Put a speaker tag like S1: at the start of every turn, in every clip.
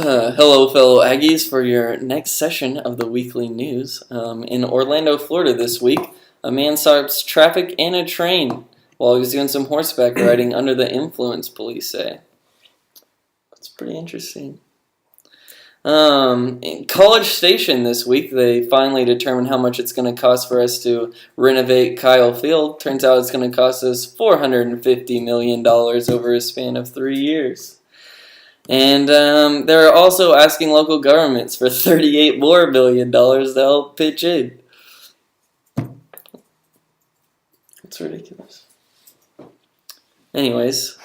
S1: Hello, fellow Aggies, for your next session of the weekly news. In Orlando, Florida this week, a man stops traffic and a train while he was doing some horseback riding under the influence, police say. That's pretty interesting. In College Station this week, they finally determined how much it's going to cost for us to renovate Kyle Field. Turns out it's going to cost us $450 million over a span of 3 years. And they're also asking local governments for $38 more billion to help pitch in. It's ridiculous. Anyways,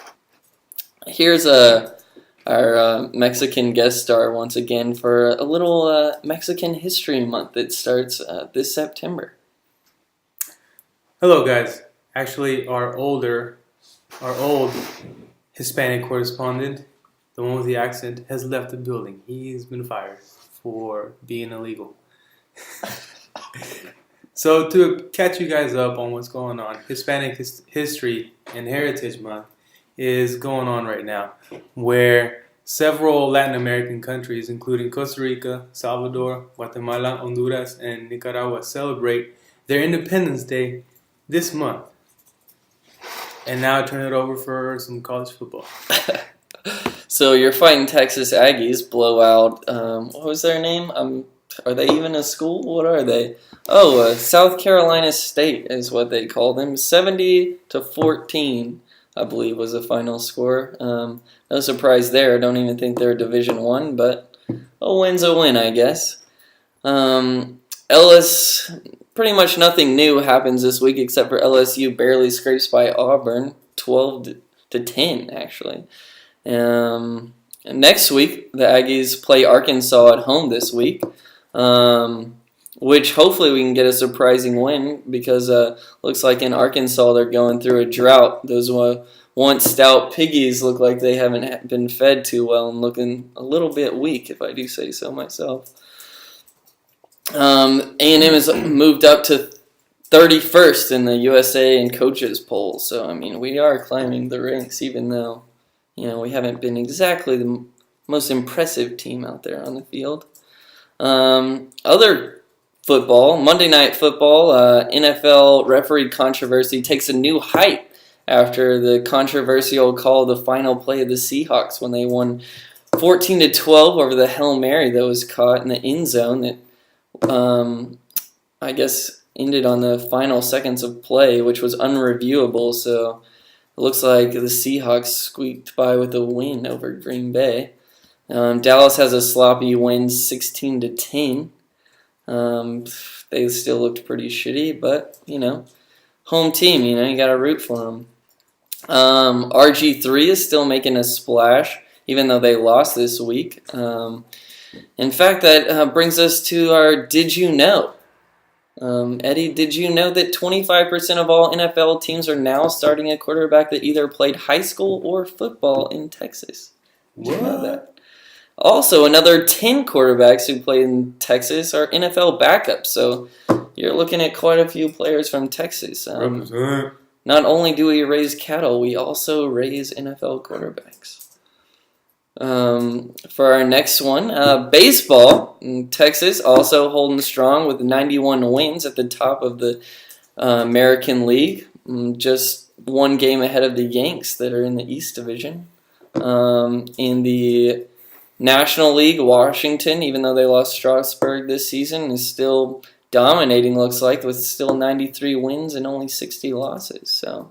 S1: here's our Mexican guest star once again for a little Mexican History Month that starts this September.
S2: Hello, guys. Actually, our old Hispanic correspondent, the one with the accent, has left the building. He's been fired for being illegal. So to catch you guys up on what's going on, Hispanic History and Heritage Month is going on right now, where several Latin American countries, including Costa Rica, Salvador, Guatemala, Honduras, and Nicaragua, celebrate their Independence Day this month. And now I turn it over for some college football.
S1: So you're fighting Texas Aggies, blowout. What was their name? Are they even a school? What are they? Oh, South Carolina State is what they call them. 70-14, I believe, was the final score. No surprise there. I don't even think they're Division I, but a win's a win, I guess. Ellis, pretty much nothing new happens this week except for LSU barely scrapes by Auburn, 12-10, actually. Next week, the Aggies play Arkansas at home this week, which hopefully we can get a surprising win because looks like in Arkansas they're going through a drought. Those once stout piggies look like they haven't been fed too well and looking a little bit weak, if I do say so myself. A&M has moved up to 31st in the USA and coaches poll, so I mean we are climbing the ranks even though we haven't been exactly the most impressive team out there on the field. Other football, Monday Night Football, NFL referee controversy takes a new height after the controversial call of the final play of the Seahawks when they won 14-12 over the Hail Mary that was caught in the end zone that I guess ended on the final seconds of play, which was unreviewable, so it looks like the Seahawks squeaked by with a win over Green Bay. Dallas has a sloppy win, 16-10. They still looked pretty shitty, but, home team, you got to root for them. RG3 is still making a splash, even though they lost this week. In fact, that brings us to our Did You Know? Eddie, did you know that 25% of all NFL teams are now starting a quarterback that either played high school or football in Texas? Did you know that? Also, another 10 quarterbacks who played in Texas are NFL backups, so you're looking at quite a few players from Texas. Not only do we raise cattle, we also raise NFL quarterbacks. For our next one, baseball in Texas also holding strong with 91 wins at the top of the American League, just one game ahead of the Yanks that are in the East Division. In the National League, Washington, even though they lost Strasburg this season, is still dominating, looks like, with still 93 wins and only 60 losses. So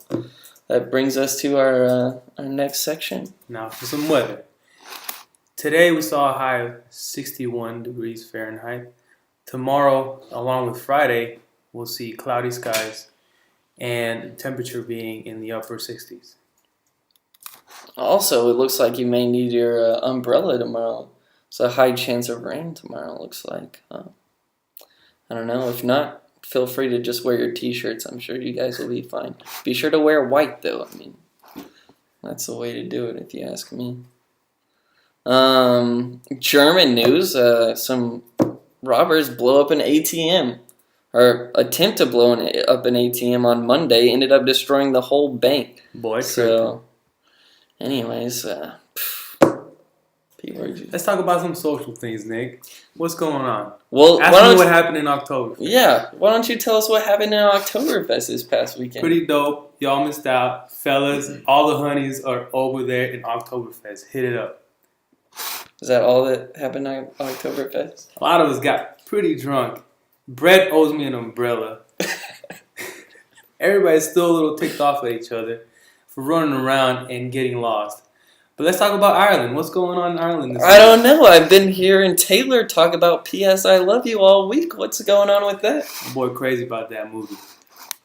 S1: that brings us to our next section.
S2: Now for some weather. Today we saw a high of 61 degrees Fahrenheit. Tomorrow, along with Friday, we'll see cloudy skies and temperature being in the upper 60s.
S1: Also, it looks like you may need your umbrella tomorrow. It's a high chance of rain tomorrow, looks like. I don't know. If not, feel free to just wear your t-shirts. I'm sure you guys will be fine. Be sure to wear white, though. I mean, that's the way to do it, if you ask me. German news, some robbers blow up an ATM, or attempt to blow up an ATM on Monday, ended up destroying the whole bank.
S2: Boy,
S1: so, anyways, P-word.
S2: Let's talk about some social things, Nick. What's going on?
S1: Well,
S2: Ask
S1: why
S2: me
S1: don't
S2: what
S1: you,
S2: happened in October.
S1: yeah, why don't you tell us what happened in Oktoberfest this past weekend?
S2: Pretty dope. Y'all missed out. Fellas, all the honeys are over there in Oktoberfest. Hit it up.
S1: Is that all that happened on Oktoberfest?
S2: A lot of us got pretty drunk. Brett owes me an umbrella. Everybody's still a little ticked off at each other for running around and getting lost. But let's talk about Ireland. What's going on in Ireland this
S1: I
S2: week?
S1: don't know. I've been hearing Taylor talk about P.S. I Love You all week. What's going on with that?
S2: My boy crazy about that movie.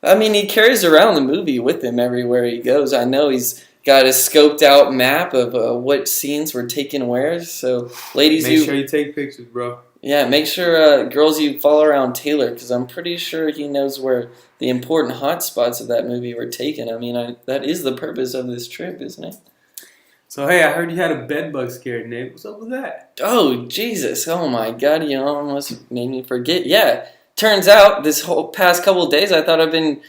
S1: I mean, he carries around the movie with him everywhere he goes. I know he's got a scoped out map of what scenes were taken where. So, ladies,
S2: Make sure you take pictures, bro.
S1: yeah, make sure girls you follow around Taylor because I'm pretty sure he knows where the important hot spots of that movie were taken. I mean, that is the purpose of this trip, isn't it?
S2: So, hey, I heard you had a bed bug scare, Nick. What's up with that?
S1: Oh, Jesus. Oh, my God. You almost made me forget. Yeah. Turns out this whole past couple of days I thought I've been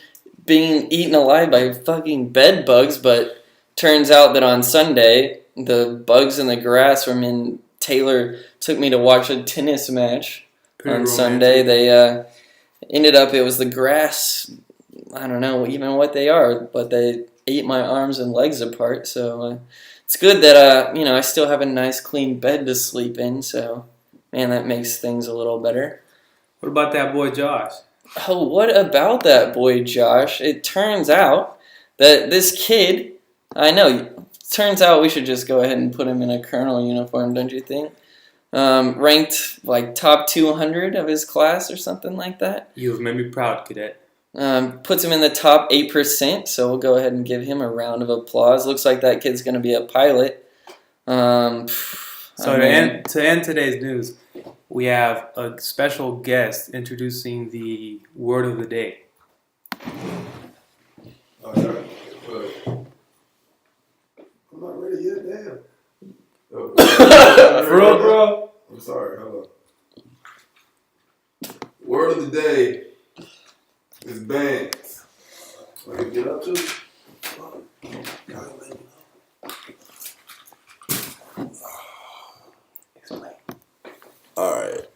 S1: being eaten alive by fucking bed bugs, but turns out that on Sunday, the bugs in the grass from in Taylor took me to watch a tennis match.
S2: Pretty
S1: On
S2: romantic.
S1: Sunday, they ended up, it was the grass, I don't know even what they are, but they ate my arms and legs apart, so it's good that, I still have a nice clean bed to sleep in, so, man, that makes things a little better.
S2: What about that boy Josh?
S1: Oh, what about that boy Josh? It turns out that this kid, turns out we should just go ahead and put him in a colonel uniform, don't you think? Ranked like top 200 of his class or something like that.
S2: You have made me proud, cadet.
S1: Puts him in the top 8%, so we'll go ahead and give him a round of applause. Looks like that kid's going to be a pilot.
S2: So to end today's news, we have a special guest introducing the word of the day.
S3: All right. I'm not ready yet, damn.
S2: For real, bro?
S3: I'm sorry, hold on. Word of the day is bands. What you get up to? Alright.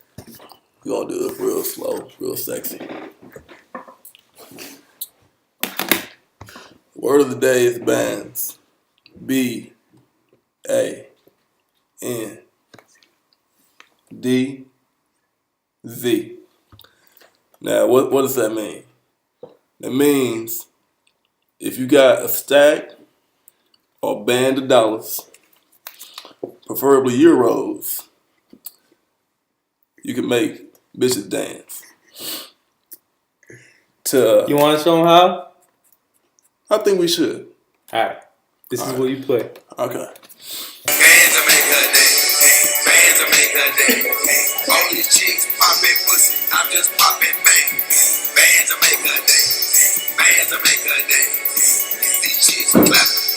S3: We're gonna do it real slow, real sexy. Word of the day is bands. B-A-N-D-Z. Now, what does that mean? It means if you got a stack or band of dollars, preferably euros, you can make bitches dance.
S2: You want to show them how?
S3: I think we should.
S2: All right. This is what you play.
S3: Okay.
S4: Bands will make her day. Bands will make her day. All these chicks popping pussy. I'm just popping bang. Bands will make her day. Bands will make her day. These chicks clapping.